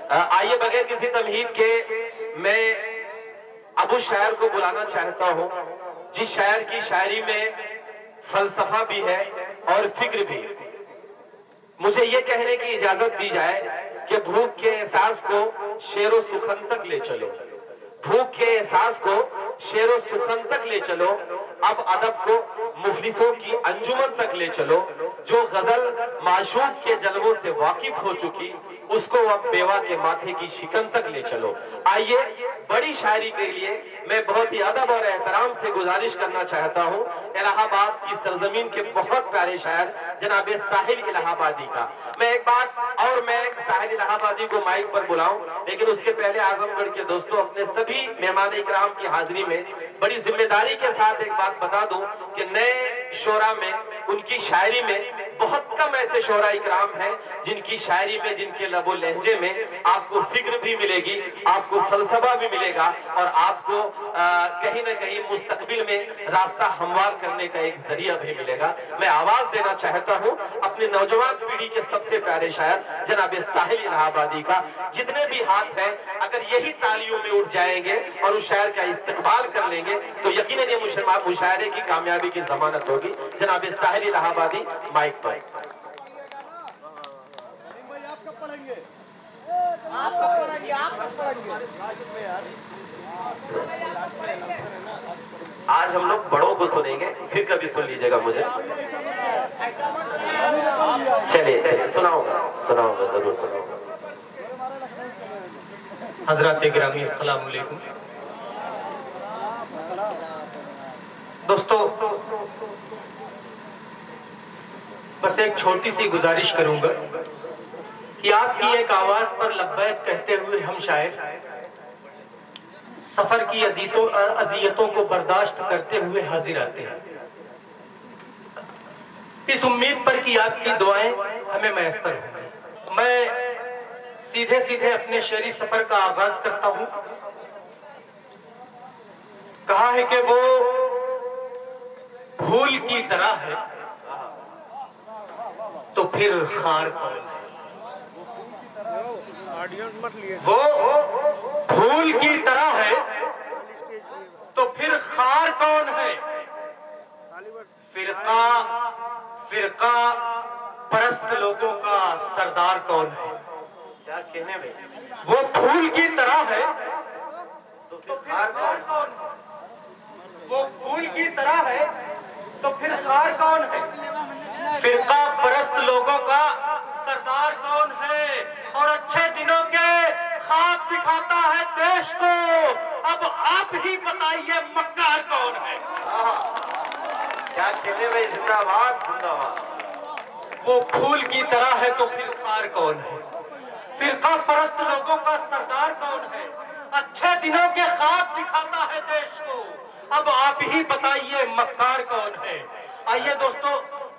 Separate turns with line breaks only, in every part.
आइए बगैर किसी तमहीद के मैं अब उस शायर को बुलाना चाहता हूं जिस शायर की शायरी में फलसफा भी है और फिक्र भी। मुझे ये कहने की इजाजत दी जाए कि भूख के एहसास को शेरो सुखन तक ले चलो, भूख के एहसास को शेरो सुखन तक ले चलो, अब अदब को मुफलिसों की अंजुमन तक ले चलो। जो गजल माशूक के जलवों से वाकिफ हो चुकी उसको अब बेवा के माथे की शिकन तक ले चलो। आइए बड़ी शायरी के लिए मैं बहुत ही अदब और एहतराम से गुजारिश करना चाहता हूं इलाहाबाद की सरजमीन के बहुत प्यारे शायर जनाब साहिल इलाहाबादी का। मैं एक बात और मैं साहिल इलाहाबादी को माइक पर बुलाऊं, लेकिन उसके पहले आजमगढ़ के दोस्तों अपने सभी मेहमान इकराम की हाजिरी में बड़ी जिम्मेदारी के साथ एक बात बता दूं कि नए शोरा में उनकी शायरी में बहुत कम ऐसे शोरा इकराम हैं जिनकी शायरी में, जिनके लबो लहजे में आपको फिक्र भी मिलेगी, आपको फलसफा भी मिलेगा और आपको कहीं ना कहीं मुस्तकबिल में रास्ता हमवार करने का एक जरिया भी मिलेगा। मैं आवाज देना चाहता हूं अपनी नौजवान पीढ़ी के सबसे प्यारे शायर जनाब साहिल इलाहाबादी का। जितने भी हाथ हैं अगर यही तालियों में उठ जाएंगे और उस शायर का इस्तेमाल कर लेंगे तो यकीनन ये मुशायरे की कामयाबी की जमानत होगी। जनाब साहिल इलाहाबादी माइक पर। आज हम लोग बड़ों को सुनेंगे, फिर कभी सुन लीजिएगा मुझे। चलिए चलिए सुनाऊंगा सुनाऊंगा जरूर सुनाऊंगा।
हजरत गिरामी अस्सलाम वालेकुम। दोस्तों बस एक छोटी सी गुजारिश करूंगा कि आपकी एक आवाज पर लब्बैक कहते हुए हम शायर सफर की अजियतों को बर्दाश्त करते हुए हाजिर आते हैं, इस उम्मीद पर कि आपकी दुआएं हमें मैसर हों। मैं सीधे सीधे अपने शेरी सफर का आगाज करता हूं। कहा है कि वो फूल की तरह है तो फिर खार कौन है। वो फूल की तरह है तो फिर खार कौन है। फिरका फिरका परस्त लोगों का सरदार कौन है।
क्या कहने में,
वो फूल की तरह है
तो फिर खार कौन,
वो फूल की तरह है तो फिर खार कौन है। फिरका परस्त लोगों का सरदार कौन है और अच्छे दिनों के ख्वाब दिखाता है देश को। अब आप ही बताइए मक्कार कौन है।
क्या कहने में, जिंदाबाद जिंदाबाद।
वो फूल की तरह है तो फिर खार कौन है। फिरका परस्त लोगों का सरदार कौन है। अच्छे दिनों के ख्वाब दिखाता है देश को। अब आप ही बताइए मक्कार कौन है। आइए दोस्तों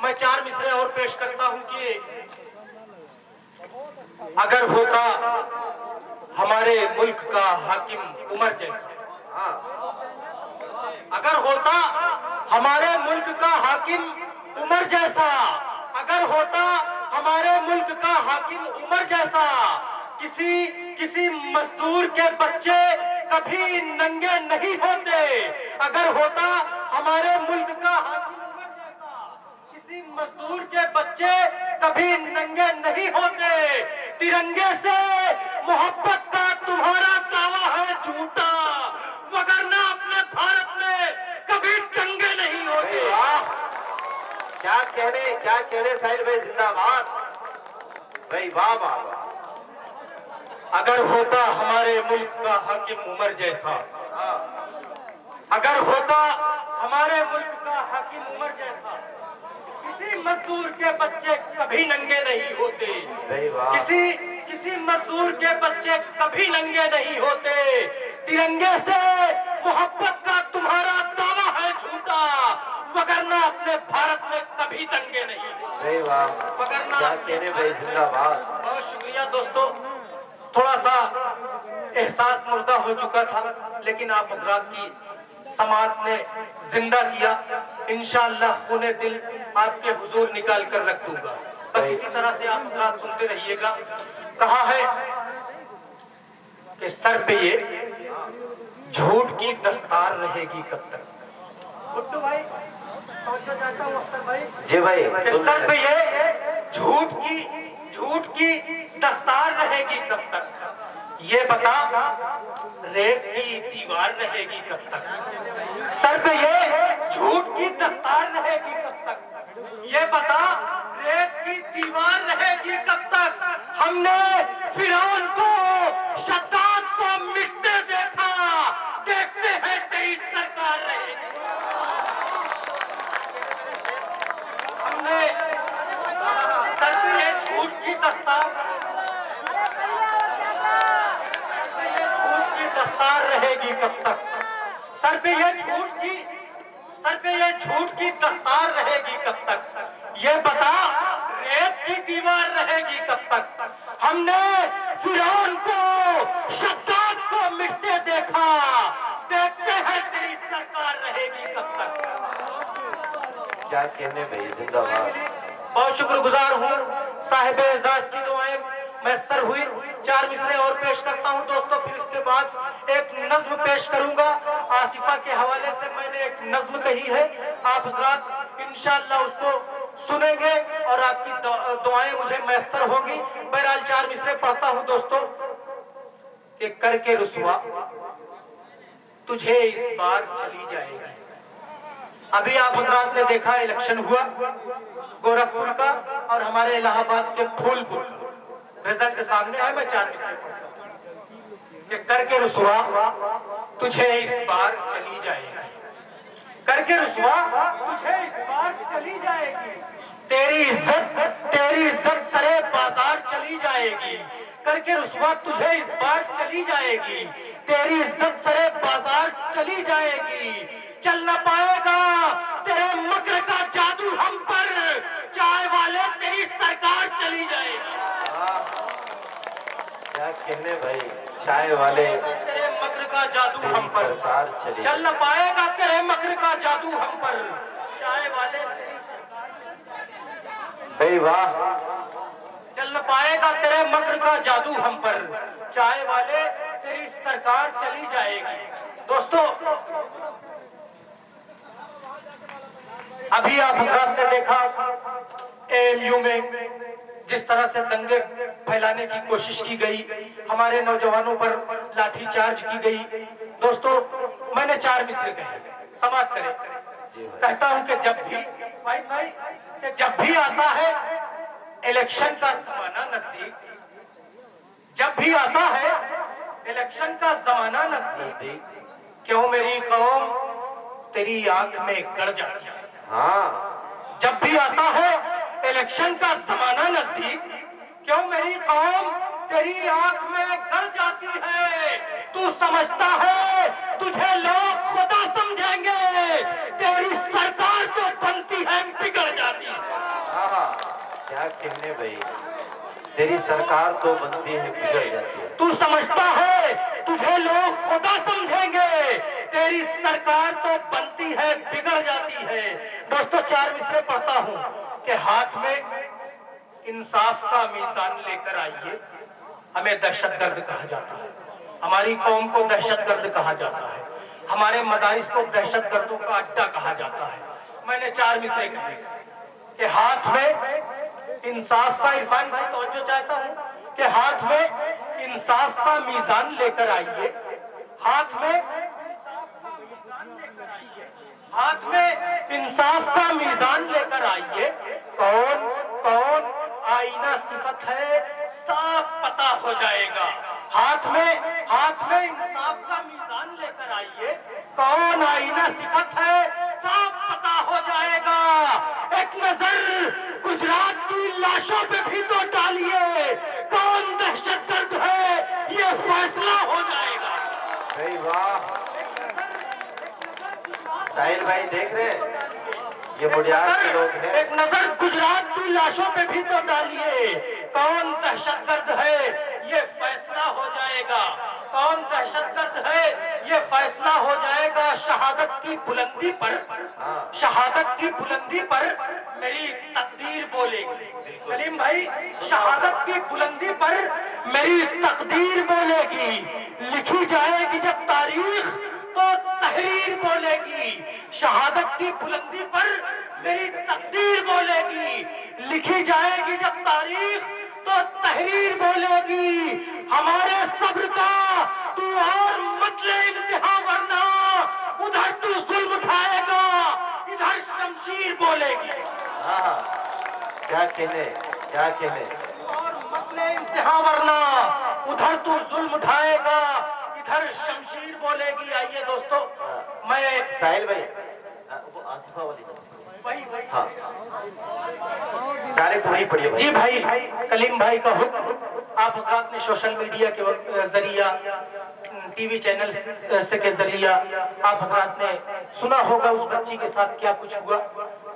मैं चार मिसरे और पेश करता हूं कि अगर होता हमारे मुल्क का हाकिम उमर जैसा, अगर होता हमारे मुल्क का हाकिम उमर जैसा, अगर होता हमारे मुल्क का हाकिम उमर जैसा, किसी मजदूर के बच्चे कभी नंगे नहीं होते। अगर होता हमारे मुल्क का हाकिम उमर जैसा, किसी मजदूर के बच्चे कभी नंगे नहीं होते। तिरंगे से मोहब्बत का तुम्हारा दावा है झूठा, वगरना अपने भारत में कभी दंगे नहीं होते।
क्या कहने साहिल भाई, जिंदाबाद भाई, वाह वाह वाह।
अगर होता हमारे मुल्क का हाकिम उमर जैसा, अगर होता हमारे मुल्क का हाकिम उमर जैसा, किसी मजदूर के बच्चे कभी नंगे नहीं होते। किसी मजदूर के बच्चे कभी नंगे नहीं होते। तिरंगे से मोहब्बत का तुम्हारा दावा है झूठा, वगरना अपने भारत में कभी दंगे नहीं।
वगरना क्या कहने भाई, जिंदाबाद।
बहुत शुक्रिया दोस्तों। थोड़ा सा एहसास मुर्दा हो चुका था लेकिन आप हजरात की समात ने जिंदा किया। इंशाअल्लाह खूने दिल आपके हुजूर निकाल कर रख दूंगा। बस इसी तरह से आप हजरात सुनते रहिएगा। कहा है कि सर पे ये झूठ की दस्तार रहेगी कब तक। गुड्डू भाई चाहता हूँ अख्तर भाई
जी भाई,
कि सर पे ये झूठ की दस्तार रहेगी कब तक, ये बता रेत की दीवार रहेगी कब तक। सर पे ये झूठ की दस्तार रहेगी कब तक, ये बता रेत की दीवार रहेगी कब तक। हमने फिरौन को शद्दाद को मिटते देखा, देखते हैं तेरी सरकार रहेगी। हमने सर पे ये झूठ की दस्तार रहेगी कब तक, सर पे ये झूठ की दस्तार रहेगी कब तक, ये बता रेत की दीवार रहेगी कब तक। हमने फिरौन को शद्दाद को मिटते देखा, देखते हैं तेरी सरकार रहेगी कब तक।
क्या कहने भाई, जिंदाबाद।
बहुत शुक्रगुजार हूँ साहिब एजाज की दुआएं मैसर हुई। 4 मिसरे और पेश करता हूँ दोस्तों, फिर इसके बाद एक नज्म पेश करूंगा। आसिफा के हवाले से मैंने एक नज्म कही है, आप हजरात इंशाअल्लाह उसको सुनेंगे और आपकी दुआएं मुझे मैसर होगी। बहरहाल 4 मिसरे पढ़ता हूँ दोस्तों कि करके रुसवा तुझे इस बार चली जाएगी। अभी आप हजरात ने देखा इलेक्शन हुआ गोरखपुर का और हमारे इलाहाबाद के फूलपुर का, रिजल्ट सामने है। मैं 4 मिसरे पढ़ता हूं कि करके रुसवा तुझे इस बार चली जाएगी, करके रुसवा तुझे इस बार चली जाएगी। तेरी इज्जत सरे बाजार चली जाएगी, करके रुसवा तुझे इस बार चली जाएगी। तेरी इज्जत सरे बाजार चली जाएगी, चल न पाएगा तेरे मकर का जादू हम पर, चाय वाले तेरी सरकार चली जाएगी।
क्या कहने भाई, चाय वाले
तेरे मकर का जादू हम पर,
सरकार चली,
चल न पाएगा तेरे मकर का जादू हम पर, चाय वाले
भाई वाह,
चल न पाएगा तेरे मकर का जादू हम पर, चाय वाले तेरी सरकार चली जाएगी। दोस्तों अभी आप हजरात ने देखा एएमयू में जिस तरह से दंगे फैलाने की कोशिश की गई, हमारे नौजवानों पर लाठीचार्ज की गई। दोस्तों मैंने 4 मिसरे कहे, समाप्त करें। कहता हूं कि जब भी आता है इलेक्शन का जमाना नजदीक, जब भी आता है इलेक्शन का जमाना नजदीक, क्यों मेरी कौम तेरी आंख में गड़ जाती है।
हाँ,
जब भी आता है इलेक्शन का जमाना नजदीक, क्यों मेरी कौम तेरी आंख में गड़ जाती है। तू समझता है तुझे लोग खुदा समझेंगे, तेरी सरकार तो बनती है बिगड़ जाती है।
हाँ, क्या कहने भाई, तेरी सरकार तो बनती है बिगड़ जाती है।
तू समझता है तुझे लोग खुदा समझेंगे, तेरी सरकार तो बनती है बिगड़ जाती है। दोस्तों 4 मिसरे पढ़ता हूं कि हाथ में इंसाफ का मीजान लेकर आइए। हमें दहशतगर्द कहा जाता है, हमारी कौम को दहशतगर्द कहा जाता है, हमारे मदारिस को दहशतगर्दों का अड्डा कहा जाता है। मैंने 4 मिसरे कहे कि हाथ में इंसाफ का, इरफान भाई तवज्जो चाहता हूं कि हाथ में इंसाफ का मीजान लेकर आइए, हाथ में इंसाफ का मीजान लेकर आइए। कौन कौन आईना सिफत है साफ पता हो जाएगा। हाथ में इंसाफ का मीजान लेकर आइए, कौन आईना सिफत है साफ पता हो जाएगा। एक नजर गुजरात की लाशों पे भी तो डालिए, कौन दहशतगर्द है ये फैसला हो जाएगा।
भाई वाह, साहिल भाई देख रहे हैं, ये मुड़ियार के लोग हैं।
एक नजर गुजरात की लाशों पे भी तो डालिए, कौन दहशतगर्द है ये फैसला हो जाएगा। कौन दहशतगर्द है ये फैसला हो जाएगा शहादत की बुलंदी पर। शहादत की बुलंदी पर मेरी तकदीर बोलेगी। कलीम भाई, शहादत की बुलंदी पर मेरी तकदीर बोलेगी। लिखी जाएगी जब तारीख तो तहरीर बोलेगी। शहादत की बुलंदी पर मेरी तकदीर बोलेगी। लिखी जाएगी जब तारीख तो तहरीर बोलेगी। हमारे सब्र का तू और मत ले इम्तिहान, वरना उधर तू जुल्म उठाएगा, इधर शमशीर बोलेगी।
क्या कहने, क्या कहने।
और मत ले इम्तिहान, वरना उधर तू जुल्म उठाएगा, इधर शमशीर बोलेगी। आइए दोस्तों, मैं
साहिल भाई, वो आसिफा वाली
भाई
हाँ, डायरेक्ट वही पढ़िए भाई।
जी भाई, कलीम भाई का हुक्म। आप हजरात ने सोशल मीडिया के जरिया, टीवी चैनल से के जरिया आप हजरात ने सुना होगा उस बच्ची के साथ क्या कुछ हुआ।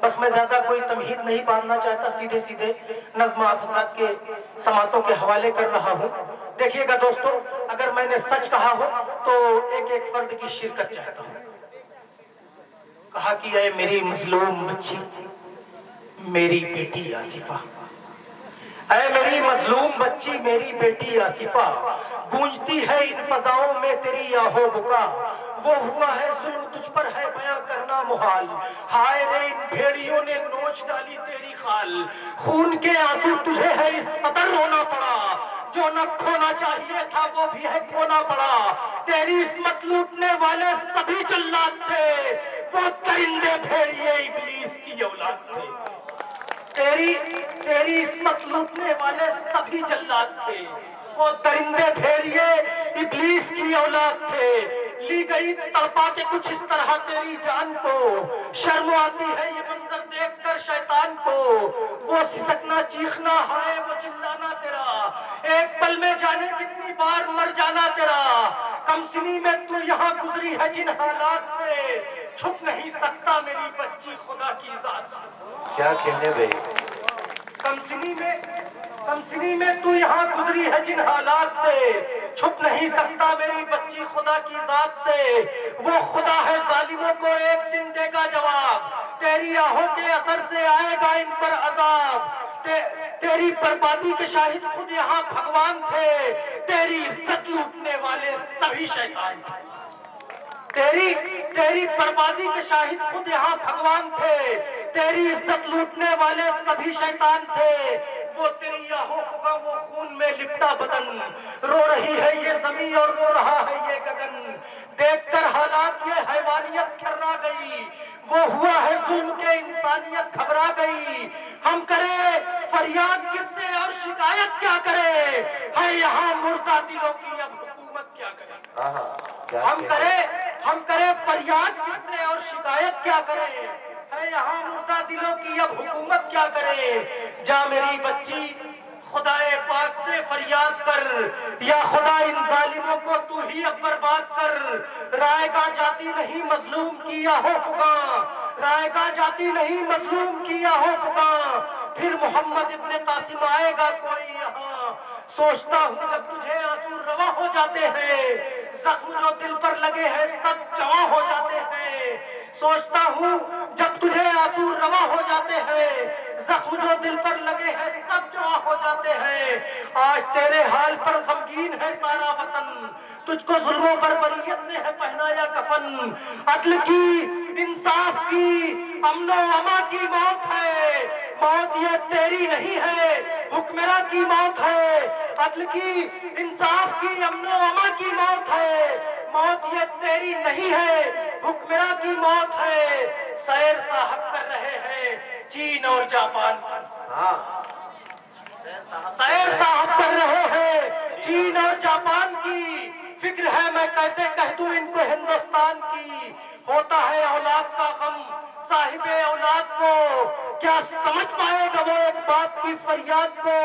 बस मैं ज्यादा कोई तमहीद नहीं बांधना चाहता, सीधे सीधे नज्म आप हजरात के समातों के हवाले कर रहा हूँ। देखिएगा दोस्तों, अगर मैंने सच कहा हो तो एक एक फर्द की शिरकत चाहता हूँ। कहा कि ऐ मेरी मजलूम बच्ची, मेरी बेटी आसिफा, ऐ मेरी मजलूम बच्ची, मेरी बेटी आसिफा, गूंजती है इन फजाओं में तेरी आहो बुका। वो हुआ है जुल्म तुझ पर है बयां करना मुहाल। हाय रे इन भेड़ियों ने नोच डाली तेरी खाल। खून के आंसू तुझे है इस कदर रोना पड़ा, जो न खोना चाहिए था वो भी है खोना पड़ा। तेरी इस्मत लूटने वाले सभी जल्लाद थे, वो दरिंदे भेड़िए इब्लीस की औलाद थे। तेरी इस्मत लूटने वाले सभी जल्लाद थे, वो दरिंदे भेड़िए इब्लीस की औलाद थे। ली गई तड़पा के कुछ इस तरह तेरी जान को, शर्म आती है ये मंजर देखकर शैतान को। वो सिसकना चीखना है वो चिल्लाना तेरा, एक पल में जाने कितनी बार मर जाना तेरा। कमसिनी में तू यहाँ गुजरी है जिन हालात से, छुप नहीं सकता मेरी बच्ची खुदा की जात से।
क्या कहने भाई।
कमसिनी में तू यहाँ गुजरी है जिन हालात से, छुप नहीं सकता मेरी बच्ची खुदा की जात से। वो खुदा है जालिमों को एक दिन देगा जवाब, तेरी आहों के असर से आएगा इन पर अजाब। तेरी बर्बादी के शाहिद खुद यहाँ भगवान थे, तेरी इज्जत लूटने वाले सभी शैतान थे। तेरी बर्बादी के शाहिद खुद यहाँ भगवान थे, तेरी इज्जत लूटने वाले सभी शैतान थे। वो तेरी आहों होगा वो खून में लिपटा बदन, रो रही है ये जमीन और रो रहा है ये गगन। देखकर हालात ये हैवानियत थर्रा गई, वो हुआ है जुल्म के इंसानियत घबरा गई। हम करे फरियाद किससे और शिकायत क्या करे, है यहाँ मुर्दा दिलों की अब हुकूमत क्या करे। हम करे फरियाद किससे और शिकायत क्या करे, है यहाँ मुर्दा दिलों की अब हुकूमत क्या करे। जा मेरी बच्ची खुदाए पाक से फरियाद कर, या खुदा इन जालिमों को तू ही अब बर्बाद कर। रायगा जाती नहीं मजलूम की आहो फुगा, रायगा जाती नहीं मजलूम की आहो फुगा। फिर मोहम्मद इब्ने कासिम आएगा कोई यहाँ, सोचता हूँ जब तुझे आंसू रवा हो जाते हैं, जख्म जो दिल पर लगे हैं सब जवा हो जाते हैं। सोचता हूँ जब तुझे आंसू रवा हो जाते हैं, जख्म जो दिल पर लगे हैं सब जवा हो जाते हैं। आज तेरे हाल पर गमगीन है सारा वतन, तुझको जुल्मों पर बरियत ने है पहनाया कफन। अदल की इंसाफ की अमनो अमा की मौत है, मौत ये तेरी नहीं है हुक्मरां की मौत है। अदल की इंसाफ की अमनो अमा की मौत है, मौत ये तेरी नहीं है हुक्मरां की मौत है। सैर साहब कर रहे हैं चीन और जापान, सैर साहब कर रहे हैं चीन और जापान की। फिक्र है मैं कैसे कह दूं इनको हिंदुस्तान की। होता है औलाद का गम साहिबे औलाद को, क्या समझ पाएगा वो एक बाप की फरियाद को।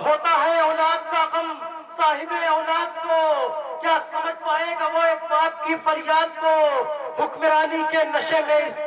होता है औलाद का गम साहिबे औलाद को, क्या समझ पाएगा वो एक बाप की फरियाद को। हुक्मरानी के नशे में